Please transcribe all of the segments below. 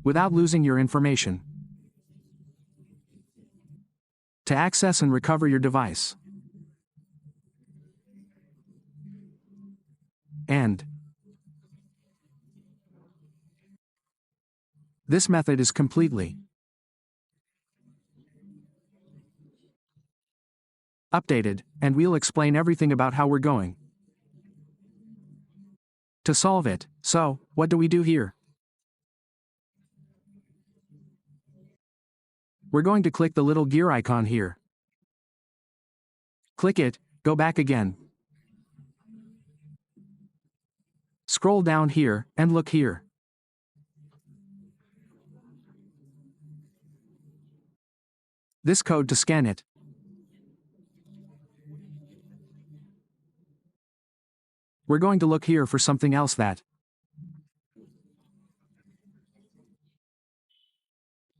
without losing your information. To access and recover your device. And this method is completely updated, and we'll explain everything about how we're going to solve it. So, what do we do here? We're going to click the little gear icon here. Click it, go back again. Scroll down here, and look here. This code to scan it. We're going to look here for something else that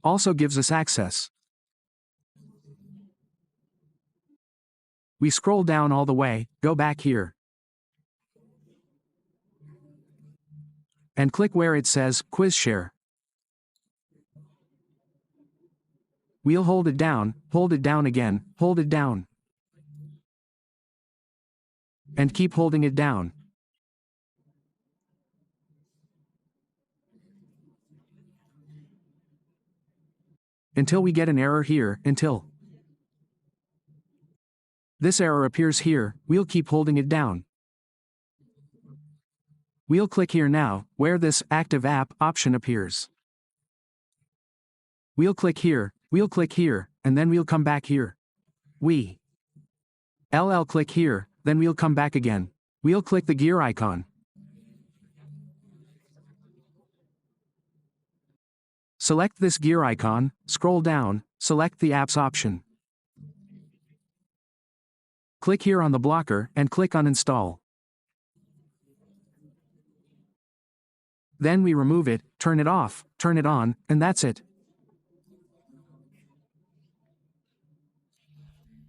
also gives us access. We scroll down all the way, go back here, and click where it says Quiz Share. We'll hold it down again, hold it down, and keep holding it down. Until we get an error here, until this error appears here, we'll keep holding it down. We'll click here now, where this Active App option appears. We'll click here, and then we'll come back here. We'll click here, then we'll come back again. We'll click the gear icon. Select this gear icon, scroll down, select the apps option. Click here on the blocker and click uninstall. Then we remove it, turn it off, turn it on, and that's it.